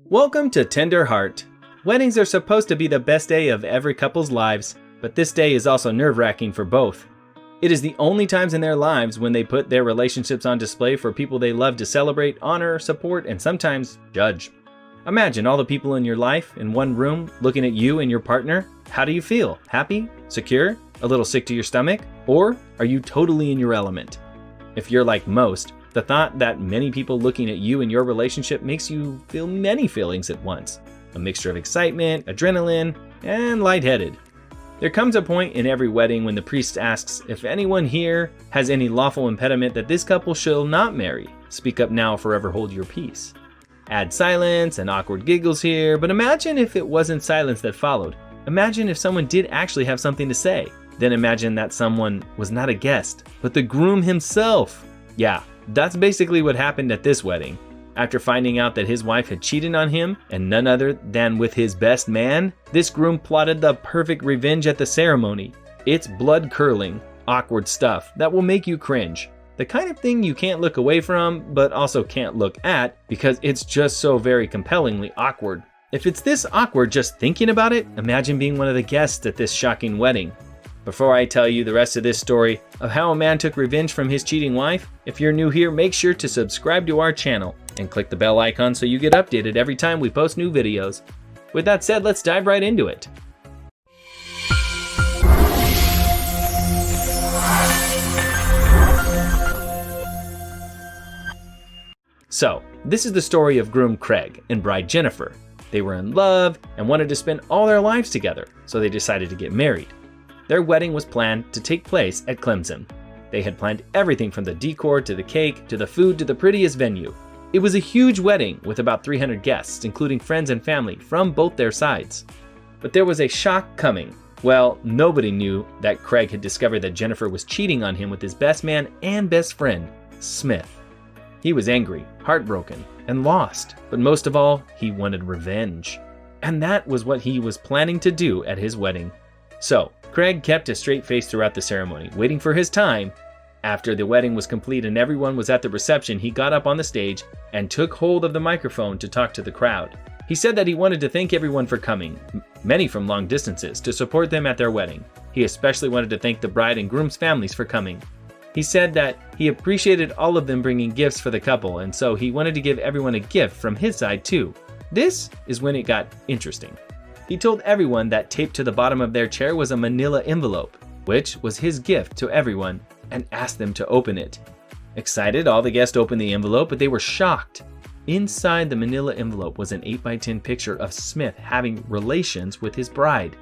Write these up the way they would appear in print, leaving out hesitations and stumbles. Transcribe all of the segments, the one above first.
Welcome to Tender Heart. Weddings are supposed to be the best day of every couple's lives, but this day is also nerve-wracking for both. It is the only times in their lives when they put their relationships on display for people they love to celebrate, honor, support, and sometimes judge. Imagine all the people in your life in one room looking at you and your partner. How do you feel? Happy? Secure? A little sick to your stomach? Or are you totally in your element? If you're like most, the thought that many people looking at you and your relationship makes you feel many feelings at once. A mixture of excitement, adrenaline, and lightheaded. There comes a point in every wedding when the priest asks if anyone here has any lawful impediment that this couple shall not marry. Speak up now, forever hold your peace. Add silence and awkward giggles here, but imagine if it wasn't silence that followed. Imagine if someone did actually have something to say. Then imagine that someone was not a guest, but the groom himself. Yeah, that's basically what happened at this wedding. After finding out that his wife had cheated on him, and none other than with his best man, this groom plotted the perfect revenge at the ceremony. It's blood-curdling, awkward stuff that will make you cringe. The kind of thing you can't look away from, but also can't look at, because it's just so very compellingly awkward. If it's this awkward just thinking about it, imagine being one of the guests at this shocking wedding. Before I tell you the rest of this story of how a man took revenge from his cheating wife, if you're new here, make sure to subscribe to our channel and click the bell icon so you get updated every time we post new videos. With that said, let's dive right into it. So, this is the story of groom Craig and bride Jennifer. They were in love and wanted to spend all their lives together, so they decided to get married. Their wedding was planned to take place at Clemson. They had planned everything from the decor to the cake to the food to the prettiest venue. It was a huge wedding with about 300 guests, including friends and family from both their sides. But there was a shock coming. Well, nobody knew that Craig had discovered that Jennifer was cheating on him with his best man and best friend, Smith. He was angry, heartbroken, and lost, but most of all, he wanted revenge. And that was what he was planning to do at his wedding. So, Craig kept a straight face throughout the ceremony, waiting for his time. After the wedding was complete and everyone was at the reception, he got up on the stage and took hold of the microphone to talk to the crowd. He said that he wanted to thank everyone for coming, many from long distances, to support them at their wedding. He especially wanted to thank the bride and groom's families for coming. He said that he appreciated all of them bringing gifts for the couple, and so he wanted to give everyone a gift from his side too. This is when it got interesting. He told everyone that taped to the bottom of their chair was a manila envelope, which was his gift to everyone, and asked them to open it. Excited, all the guests opened the envelope, but they were shocked. Inside the manila envelope was an 8x10 picture of Smith having relations with his bride.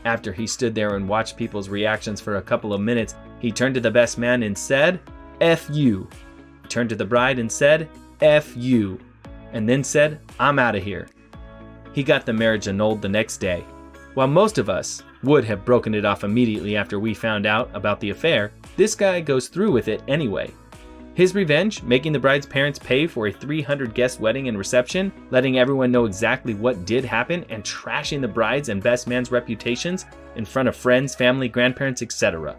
After he stood there and watched people's reactions for a couple of minutes, he turned to the best man and said, "F you." He turned to the bride and said, "F you," and then said, "I'm out of here." He got the marriage annulled the next day. While most of us would have broken it off immediately after we found out about the affair, this guy goes through with it anyway. His revenge, making the bride's parents pay for a 300-guest wedding and reception, letting everyone know exactly what did happen, and trashing the bride's and best man's reputations in front of friends, family, grandparents, etc.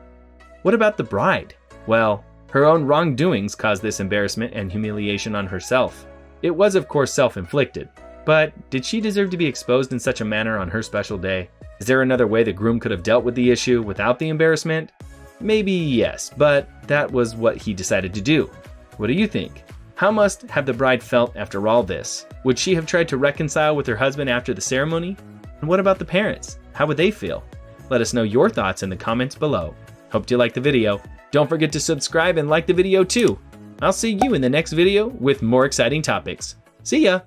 What about the bride? Well, her own wrongdoings caused this embarrassment and humiliation on herself. It was, of course, self-inflicted. But did she deserve to be exposed in such a manner on her special day? Is there another way the groom could have dealt with the issue without the embarrassment? Maybe yes, but that was what he decided to do. What do you think? How must have the bride felt after all this? Would she have tried to reconcile with her husband after the ceremony? And what about the parents? How would they feel? Let us know your thoughts in the comments below. Hope you liked the video. Don't forget to subscribe and like the video too. I'll see you in the next video with more exciting topics. See ya!